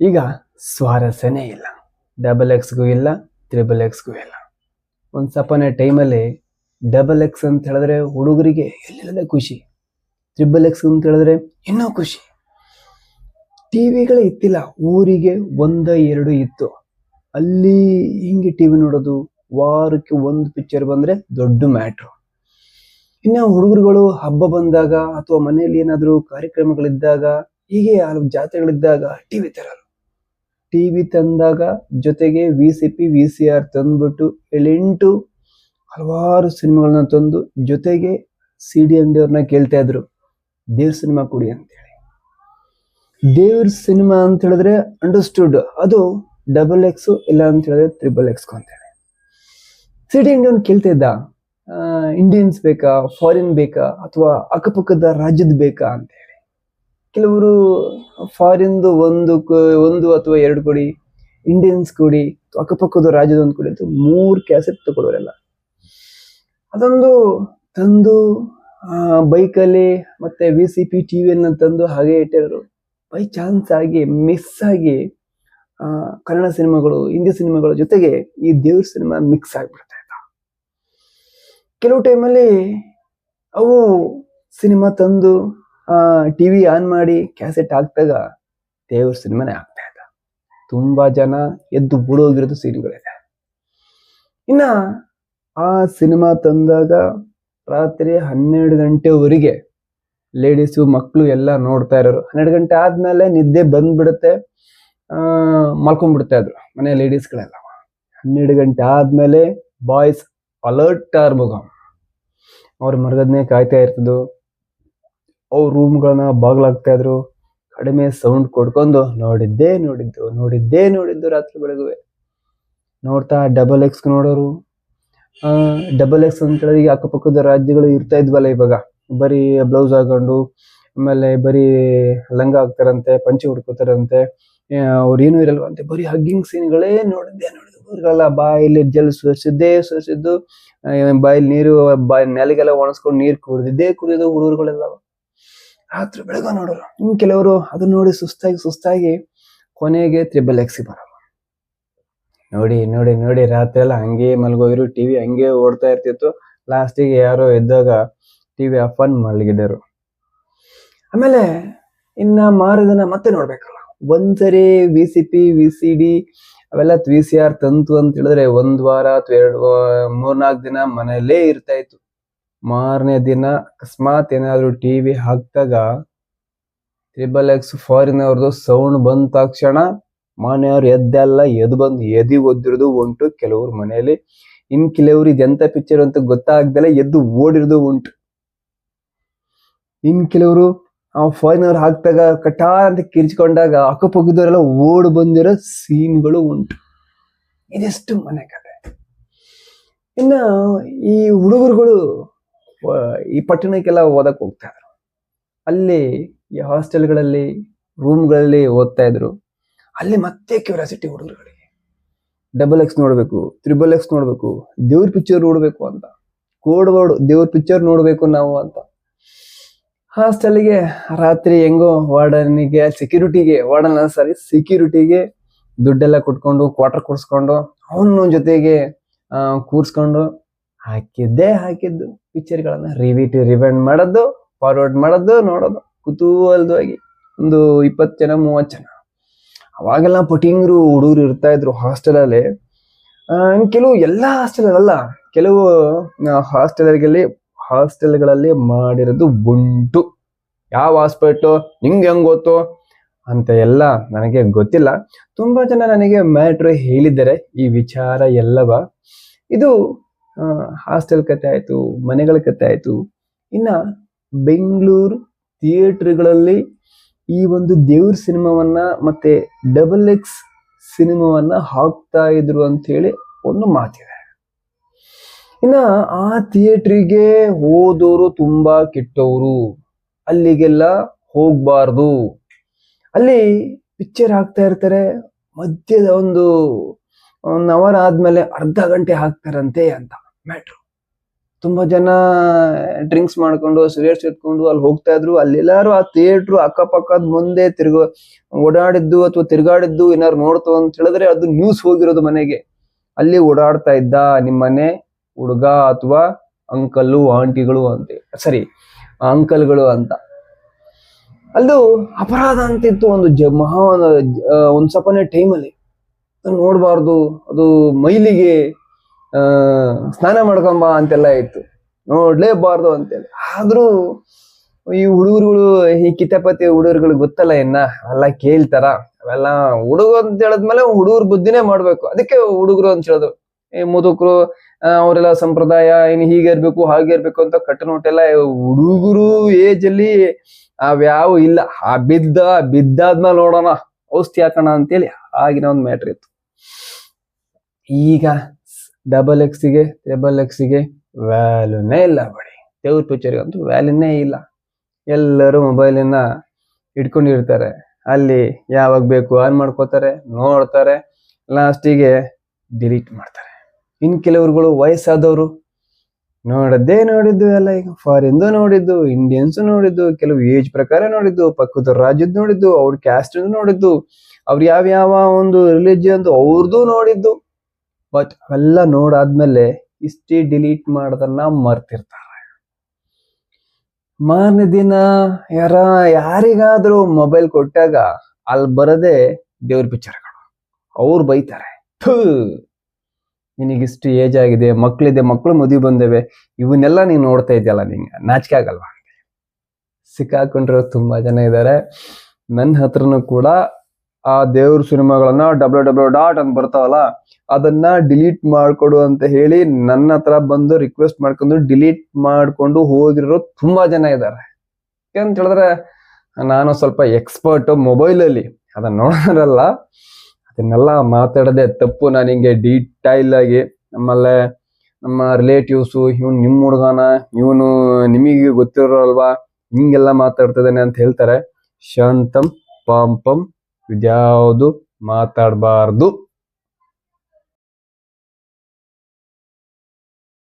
ಈಗ ಸ್ವಾರಸ್ಯನೇ ಇಲ್ಲ. ಡಬಲ್ ಎಕ್ಸ್ಗೂ ಇಲ್ಲ, ತ್ರಿಬಲ್ ಎಕ್ಸ್ಗೂ ಇಲ್ಲ. ಒಂದು ಸಪನೆ ಟೈಮಲ್ಲಿ ಡಬಲ್ ಎಕ್ಸ್ ಅಂತ ಹೇಳಿದ್ರೆ ಹುಡುಗರಿಗೆ ಎಲ್ಲೆಲ್ಲ ಖುಷಿ, ತ್ರಿಬಲ್ ಎಕ್ಸ್ ಅಂತ ಹೇಳಿದ್ರೆ ಇನ್ನೂ ಖುಷಿ. ಟಿವಿಗಳೇ ಇತ್ತಿಲ್ಲ, ಊರಿಗೆ 1-2 ಇತ್ತು. ಅಲ್ಲಿ ಹಿಂಗೆ ಟಿವಿ ನೋಡೋದು, ವಾರಕ್ಕೆ ಒಂದು ಪಿಕ್ಚರ್ ಬಂದ್ರೆ ದೊಡ್ಡ ಮ್ಯಾಟ್ರು. ಇನ್ನು ಹುಡುಗರುಗಳು ಹಬ್ಬ ಬಂದಾಗ ಅಥವಾ ಮನೆಯಲ್ಲಿ ಏನಾದರೂ ಕಾರ್ಯಕ್ರಮಗಳಿದ್ದಾಗ, ಹೀಗೆ ಜಾತ್ರೆಗಳಿದ್ದಾಗ ಟಿವಿ ತರಲು. ಟಿವಿ ತಂದಾಗ ಜೊತೆಗೆ VCP VCR ತಂದ್ಬಿಟ್ಟು 7-8 ಹಲವಾರು ಸಿನಿಮಾಗಳನ್ನ ತಂದು ಜೊತೆಗೆ CD ಅಂಗಡಿಯವ್ರನ್ನ ಕೇಳ್ತಾ ಇದ್ರು, ದೇವ್ರ ಸಿನಿಮಾ ಕೊಡಿ ಅಂತೇಳಿ. ದೇವ್ರ ಸಿನಿಮಾ ಅಂತ ಹೇಳಿದ್ರೆ ಅಂಡರ್ಸ್ಟುಡ್, ಅದು ಡಬಲ್ ಎಕ್ಸ್ ಇಲ್ಲ ಅಂತ ಹೇಳಿದ್ರೆ ತ್ರಿಬಲ್ ಎಕ್ಸ್ ಅಂತೇಳಿ. CD ಅಂಗಡಿಯವ್ನು ಕೇಳ್ತಾ ಇದ್ದ, ಇಂಡಿಯನ್ಸ್ ಬೇಕಾ, ಫಾರಿನ್ ಬೇಕಾ, ಅಥವಾ ಅಕ್ಕಪಕ್ಕದ ರಾಜ್ಯದ ಬೇಕಾ ಅಂತ ಹೇಳಿ. ಕೆಲವರು ಫಾರಿನ್ದು ಒಂದು ಅಥವಾ 2 ಕೊಡಿ, ಇಂಡಿಯನ್ಸ್ ಕೊಡಿ, ಅಕ್ಕಪಕ್ಕದ ರಾಜ್ಯದ ಒಂದು ಕೊಡಿ ಅಂತ 3 ಕ್ಯಾಸೆಟ್ ತಗೊಳ್ಳೋರೆಲ್ಲ. ಅದೊಂದು ತಂದು ಬೈಕಲ್ಲಿ ಮತ್ತೆ VCP ಟಿವಿಯನ್ನ ತಂದು ಹಾಗೆ ಇಟ್ಟಿದ್ರು. ಬೈ ಚಾನ್ಸ್ ಆಗಿ ಮಿಸ್ ಆಗಿ ಕನ್ನಡ ಸಿನಿಮಾಗಳು, ಹಿಂದಿ ಸಿನಿಮಾಗಳ ಜೊತೆಗೆ ಈ ದೇವ್ರ ಸಿನಿಮಾ ಮಿಕ್ಸ್ ಆಗ್ಬಿಡ್ತಾ ಇದ್ದ. ಕೆಲವು ಟೈಮಲ್ಲಿ ಅವು ಸಿನಿಮಾ ತಂದು ಟಿವಿ ಆನ್ ಮಾಡಿ ಕ್ಯಾಸೆಟ್ ಹಾಕ್ದಾಗ ದೇವ್ರ ಸಿನಿಮಾನೇ ಆಗ್ತಾ ಇದ್ದ. ತುಂಬಾ ಜನ ಎದ್ದು ಓಡೋಗಿರೋದು ಸೀನ್ಗಳಿದೆ. ಇನ್ನ ಆ ಸಿನಿಮಾ ತಂದಾಗ ರಾತ್ರಿ 12 ಗಂಟೆವರೆಗೆ ಲೇಡೀಸು ಮಕ್ಕಳು ಎಲ್ಲ ನೋಡ್ತಾ ಇರೋರು. 12 ಗಂಟೆ ಆದ್ಮೇಲೆ ನಿದ್ದೆ ಬಂದ್ಬಿಡುತ್ತೆ, ಮಲ್ಕೊಂಡ್ಬಿಡ್ತಾ ಇದ್ರು ಮನೆ ಲೇಡೀಸ್ಗಳೆಲ್ಲ. 12 ಗಂಟೆ ಆದ್ಮೇಲೆ ಬಾಯ್ಸ್ ಅಲರ್ಟ್ ಆರ್ಮುಗ, ಅವ್ರ ಮರಗದ್ನೇ ಕಾಯ್ತಾ ಇರ್ತದ್ದು. ಅವ್ರ ರೂಮ್ಗಳನ್ನ ಬಾಗ್ಲಾಗ್ತಾ ಇದ್ರು, ಕಡಿಮೆ ಸೌಂಡ್ ಕೊಡ್ಕೊಂಡು ನೋಡಿದ್ದೇ ನೋಡಿದ್ದು ರಾತ್ರಿ ಬೆಳಗುವೆ ನೋಡ್ತಾ. ಡಬಲ್ ಎಕ್ಸ್ ನೋಡೋರು. ಡಬಲ್ ಎಕ್ಸ್ ಅಂತ ಹೇಳಿದ್ರೆ ಈಗ ಅಕ್ಕಪಕ್ಕದ ರಾಜ್ಯಗಳು ಇರ್ತಾ ಇದ್ವಲ್ಲ, ಇವಾಗ ಬರೀ ಬ್ಲೌಸ್ ಹಾಕೊಂಡು ಆಮೇಲೆ ಬರೀ ಲಂಗ ಹಾಕ್ತಾರಂತೆ, ಪಂಚೆ ಹುಡ್ಕೋತಾರಂತೆ, ಅವ್ರು ಏನೂ ಇರಲ್ವಂತೆ, ಬರೀ ಹಗ್ಗಿಂಗ್ ಸೀನ್ಗಳೇ ನೋಡಿದ್ರಲ್ಲ. ಬಾಯಲ್ಲಿ ಜಲ್ ಸುರಿಸಿದ್ದು, ಬಾಯಲ್ಲಿ ನೀರು, ನೆಲಗೆಲ್ಲ ಒಣಸ್ಕೊಂಡು ನೀರು ಕುಡಿದಿದ್ದು ಹುಡುಗರುಗಳೆಲ್ಲ ರಾತ್ರಿ ಬೆಳಗ್ಗೆ ನೋಡೋರು. ಇನ್ನು ಕೆಲವರು ಅದು ನೋಡಿ ಸುಸ್ತಾಗಿ ಕೊನೆಗೆ ತ್ರಿಬಲ್ ಎಕ್ಸ್ ಬರೋರು. ನೋಡಿ ರಾತ್ರಿ ಎಲ್ಲ ಹಂಗೆ ಮಲ್ಗೋಗಿರು, ಟಿವಿ ಹಂಗೆ ಓಡ್ತಾ ಇರ್ತಿತ್ತು. ಲಾಸ್ಟಿಗೆ ಯಾರೋ ಎದ್ದಾಗ ಟಿವಿ ಆಫ್ ಆನ್ ಮಲಗಿದರು. ಆಮೇಲೆ ಇನ್ನ ಮಾರದಿನ ಮತ್ತೆ ನೋಡ್ಬೇಕಲ್ಲ. ಒಂದ್ಸರಿ VCP VCD ಅವೆಲ್ಲ VCR ತಂತು ಅಂತ ಹೇಳಿದ್ರೆ 1 ವಾರ ಅಥವಾ 3-4 ದಿನ ಮನೆಯಲ್ಲೇ ಇರ್ತಾ ಇತ್ತು. ಮಾರನೇ ದಿನ ಅಕಸ್ಮಾತ್ ಏನಾದ್ರು ಟಿವಿ ಹಾಕ್ದಾಗ ತ್ರಿಬಲ್ ಎಕ್ಸ್ ಫಾರಿನ್ ಅವ್ರದ್ದು ಸೌಂಡ್ ಬಂದ ತಕ್ಷಣ ಮನೆಯವ್ರು ಎದ್ದು ಬಂದು ಎದಿ ಒದ್ದಿರೋದು ಉಂಟು ಕೆಲವ್ರು ಮನೆಯಲ್ಲಿ. ಇನ್ ಕೆಲವ್ರು ಇದೆಂತ ಪಿಕ್ಚರ್ ಅಂತ ಗೊತ್ತಾಗ್ದಲೆ ಎದ್ದು ಓಡಿರೋದು ಉಂಟು. ಇನ್ ಕೆಲವರು ಫಾರಿನ್ ಅವ್ರು ಹಾಕ್ದಾಗ ಕಟಾ ಅಂತ ಕಿರ್ಚ್ಕೊಂಡಾಗ ಅಕ್ಕಪಕ್ಕದವರೆಲ್ಲ ಓಡ್ ಬಂದಿರೋ ಸೀನ್ಗಳು ಉಂಟು. ಇದೆಷ್ಟು ಮನೆ ಕತೆ. ಇನ್ನ ಈ ಹುಡುಗರುಗಳು ಈ ಪಟ್ಟಣಕ್ಕೆಲ್ಲ ಓದಕ್ ಹೋಗ್ತಾ ಇದ್ರು. ಅಲ್ಲಿ ಈ ಹಾಸ್ಟೆಲ್ಗಳಲ್ಲಿ ರೂಮ್ಗಳಲ್ಲಿ ಓದ್ತಾ ಇದ್ರು. ಅಲ್ಲಿ ಮತ್ತೆ ಕ್ಯೂರಿಯಾಸಿಟಿ ಹುಡುಗರುಗಳಿಗೆ, ಡಬಲ್ ಎಕ್ಸ್ ನೋಡ್ಬೇಕು, ತ್ರಿಬಲ್ ಎಕ್ಸ್ ನೋಡ್ಬೇಕು, ದೇವ್ರ ಪಿಕ್ಚರ್ ನೋಡ್ಬೇಕು ಅಂತ, ಕೋಡ್ ವರ್ಡ್ ದೇವ್ರ ಪಿಕ್ಚರ್ ನೋಡ್ಬೇಕು ನಾವು ಅಂತ. ಹಾಸ್ಟೆಲ್ಗೆ ರಾತ್ರಿ ಹೆಂಗೋ ಸೆಕ್ಯೂರಿಟಿಗೆ ದುಡ್ಡೆಲ್ಲ ಕೊಟ್ಕೊಂಡು ಕ್ವಾರ್ಟರ್ ಕೊಡ್ಸ್ಕೊಂಡು ಅವನು ಜೊತೆಗೆ ಕೂರ್ಸ್ಕೊಂಡು ಹಾಕಿದ್ದು ಪಿಕ್ಚರ್ಗಳನ್ನ ರಿವೈಂಡ್ ಮಾಡೋದು, ಫಾರ್ವರ್ಡ್ ಮಾಡೋದು, ನೋಡೋದು ಕುತೂಹಲವಾಗಿ. ಒಂದು 20 ಜನ 30 ಜನ ಅವಾಗೆಲ್ಲ ಪಟಿಂಗ್ರು ಹುಡುಗರು ಇರ್ತಾ ಇದ್ರು ಹಾಸ್ಟೆಲಲ್ಲಿ. ಕೆಲವು ಎಲ್ಲ ಹಾಸ್ಟೆಲಲ್ಲ, ಕೆಲವು ಹಾಸ್ಟೆಲ್ಗಳಲ್ಲಿ ಮಾಡಿರೋದು ಉಂಟು. ಯಾವ ಹಾಸ್ಪಿಟ್ಲು ನಿಂಗೆ ಹೆಂಗ್ ಗೊತ್ತು ಅಂತ ಎಲ್ಲ ನನಗೆ ಗೊತ್ತಿಲ್ಲ. ತುಂಬಾ ಜನ ನನಗೆ ಮ್ಯಾಟ್ರ್ ಹೇಳಿದ್ದಾರೆ ಈ ವಿಚಾರ ಎಲ್ಲವ. ಇದು ಹಾಸ್ಟೆಲ್ ಕತೆ ಆಯ್ತು, ಮನೆಗಳ ಕತೆ ಆಯ್ತು. ಇನ್ನ ಬೆಂಗಳೂರು ಥಿಯೇಟರ್ಗಳಲ್ಲಿ ಈ ಒಂದು ದೇವ್ರ ಸಿನಿಮಾವನ್ನ ಮತ್ತೆ ಡಬಲ್ ಎಕ್ಸ್ ಸಿನಿಮಾವನ್ನ ಹಾಕ್ತಾ ಇದ್ರು ಅಂತ ಹೇಳಿ ಒಂದು ಮಾತಿದೆ. ಇನ್ನ ಆ ಥಿಯೇಟ್ರಿಗೆ ಹೋದವರು ತುಂಬಾ ಕೆಟ್ಟವರು, ಅಲ್ಲಿಗೆಲ್ಲ ಹೋಗ್ಬಾರ್ದು. ಅಲ್ಲಿ ಪಿಕ್ಚರ್ ಹಾಕ್ತಾ ಇರ್ತಾರೆ, ಮಧ್ಯದ ಒಂದು 1 ಅವರ್ ಆದ್ಮೇಲೆ ಅರ್ಧ ಗಂಟೆ ಹಾಕ್ತಾರಂತೆ ಅಂತ ಮ್ಯಾಟ್ರು. ತುಂಬಾ ಜನ ಡ್ರಿಂಕ್ಸ್ ಮಾಡ್ಕೊಂಡು ಸಿಗರೇಟ್ಸ್ ಎತ್ಕೊಂಡು ಅಲ್ಲಿ ಹೋಗ್ತಾ ಇದ್ರು. ಅಲ್ಲೆಲ್ಲಾರು ಆ ಥಿಯೇಟ್ರು ಅಕ್ಕಪಕ್ಕದ ಮುಂದೆ ಓಡಾಡಿದ್ದು ಅಥವಾ ತಿರ್ಗಾಡಿದ್ದು ಏನಾರು ನೋಡ್ತು ಅಂತ ಹೇಳಿದ್ರೆ ಅದು ನ್ಯೂಸ್ ಹೋಗಿರೋದು ಮನೆಗೆ. ಅಲ್ಲಿ ಓಡಾಡ್ತಾ ಇದ್ದ ನಿಮ್ಮನೆ ಹುಡುಗ ಅಥವಾ ಅಂಕಲ್ಲು ಆಂಟಿಗಳು ಅಂತ, ಸರಿ ಅಂಕಲ್ಗಳು ಅಂತ. ಅದು ಅಪರಾಧ ಅಂತಿತ್ತು ಒಂದ್ ಸಪನೆ ಟೈಮಲ್ಲಿ. ನೋಡ್ಬಾರ್ದು, ಅದು ಮೈಲಿಗೆ ಸ್ನಾನ ಮಾಡ್ಕೊಂಬ ಅಂತೆಲ್ಲ ಇತ್ತು, ನೋಡ್ಲೇಬಾರ್ದು ಅಂತೇಳಿ. ಆದ್ರೂ ಈ ಹುಡುಗರುಗಳು, ಈ ಕಿತಾಪತಿ ಹುಡುಗರುಗಳು ಗೊತ್ತಲ್ಲ ಅವೆಲ್ಲ ಕೇಳ್ತಾರ. ಅವೆಲ್ಲ ಹುಡುಗ ಅಂತ ಹೇಳಿದ್ಮೇಲೆ ಹುಡುಗರು ಬುದ್ಧಿನೇ ಮಾಡ್ಬೇಕು, ಅದಕ್ಕೆ ಹುಡುಗರು ಅಂತ ಹೇಳೋದು. ಈ ಮುದುಕರು ಅವರೆಲ್ಲ ಸಂಪ್ರದಾಯ ಹೀಗೆ ಇರ್ಬೇಕು ಹಾಗೆ ಇರ್ಬೇಕು ಅಂತ ಕಟ್ಟುನೋಟೆಲ್ಲ ಹುಡುಗರು ಏಜ್ ಅಲ್ಲಿ ಅವ್ಯಾವ ಇಲ್ಲ. ಬಿದ್ದಾದ್ಮೇಲೆ ನೋಡೋಣ ಔಷಧಿ ಹಾಕೋಣ ಅಂತೇಳಿ ಆಗಿನ ಒಂದು ಮ್ಯಾಟ್ರ್ ಇತ್ತು. ಈಗ XX XXXಗೆ ವ್ಯಾಲ್ಯೂನೇ ಇಲ್ಲ ಬಡಿ. ದೇವ್ರ ಪಿಕ್ಚರ್ಗಂತೂ ವ್ಯಾಲ್ಯೂನೇ ಇಲ್ಲ. ಎಲ್ಲರೂ ಮೊಬೈಲಿನ ಇಟ್ಕೊಂಡಿರ್ತಾರೆ, ಅಲ್ಲಿ ಯಾವಾಗ ಬೇಕು ಆನ್ ಮಾಡ್ಕೋತಾರೆ, ನೋಡ್ತಾರೆ, ಲಾಸ್ಟಿಗೆ ಡಿಲೀಟ್ ಮಾಡ್ತಾರೆ. ಇನ್ ಕೆಲವ್ರುಗಳು ವಯಸ್ಸಾದವರು ನೋಡಿದ್ದು ಎಲ್ಲ ಈಗ ಫಾರಿನ್ದು ನೋಡಿದ್ದು, ಇಂಡಿಯನ್ಸ್ ನೋಡಿದ್ದು, ಕೆಲವು ಏಜ್ ಪ್ರಕಾರ ನೋಡಿದ್ದು, ಪಕ್ಕದ ರಾಜ್ಯದ ನೋಡಿದ್ದು, ಅವ್ರ ಕ್ಯಾಸ್ಟ್ ನೋಡಿದ್ದು, ಅವ್ರು ಯಾವ ಒಂದು ರಿಲಿಜಿಯನ್ ಅವ್ರದ್ದು ನೋಡಿದ್ದು. ಬಟ್ ಅವೆಲ್ಲ ನೋಡಾದ್ಮೇಲೆ ಇಷ್ಟೇ ಡಿಲೀಟ್ ಮಾಡೋದನ್ನ ಮರ್ತಿರ್ತಾರೆ. ಮಾರನೇ ದಿನ ಯಾರಿಗಾದ್ರೂ ಮೊಬೈಲ್ ಕೊಟ್ಟಾಗ ಅಲ್ಲಿ ಬರದೆ ದೇವ್ರ ಪಿಕ್ಚರ್ಗಳು. ಅವ್ರು ಬೈತಾರೆ, ನಿನಗಿಷ್ಟು ಏಜ್ ಆಗಿದೆ, ಮಕ್ಳಿದೆ, ಮಕ್ಳು ಮದುವೆ ಬಂದೇವೆ, ಇವನ್ನೆಲ್ಲ ನೀನ್ ನೋಡ್ತಾ ಇದೆಯಲ್ಲ, ನಿಂಗೆ ನಾಚಿಕೆ ಆಗಲ್ವಾ? ಸಿಕ್ಕಾಕೊಂಡ್ರೆ ತುಂಬಾ ಜನ ಇದ್ದಾರೆ. ನನ್ನ ಹತ್ರನೂ ಕೂಡ ಆ ದೇವ್ರ ಸಿನಿಮಾಗಳನ್ನ .ಅಂತ ಬರ್ತಾವಲ್ಲ, ಅದನ್ನ ಡಿಲೀಟ್ ಮಾಡ್ಕೊಡು ಅಂತ ಹೇಳಿ ನನ್ನ ಹತ್ರ ಬಂದು ರಿಕ್ವೆಸ್ಟ್ ಮಾಡ್ಕೊಂಡು ಡಿಲೀಟ್ ಮಾಡ್ಕೊಂಡು ಹೋಗಿರೋ ತುಂಬಾ ಜನ ಇದ್ದಾರೆ. ಅಂತ ಹೇಳಿದ್ರೆ ನಾನು ಸ್ವಲ್ಪ ಎಕ್ಸ್ಪರ್ಟ್ ಮೊಬೈಲಲ್ಲಿ, ಅದನ್ನ ನೋಡೋದ್ರಲ್ಲ, ಅದನ್ನೆಲ್ಲ ಮಾತಾಡದೆ ತಪ್ಪು. ನಾನು ಹಿಂಗೆ ಡೀಟೈಲ್ ಆಗಿ ನಮ್ಮ ರಿಲೇಟಿವ್ಸು, ಇವನು ನಿಮ್ಮ ಹುಡುಗನ, ಇವನು ನಿಮಗೆ ಗೊತ್ತಿರೋ ಅಲ್ವಾ, ಹಿಂಗೆಲ್ಲ ಮಾತಾಡ್ತಿದ್ದಾನೆ ಅಂತ ಹೇಳ್ತಾರೆ. ಶಾಂತಂ ಪಾಂಪಂ ಇದ್ಯಾವುದು ಮಾತಾಡಬಾರ್ದು.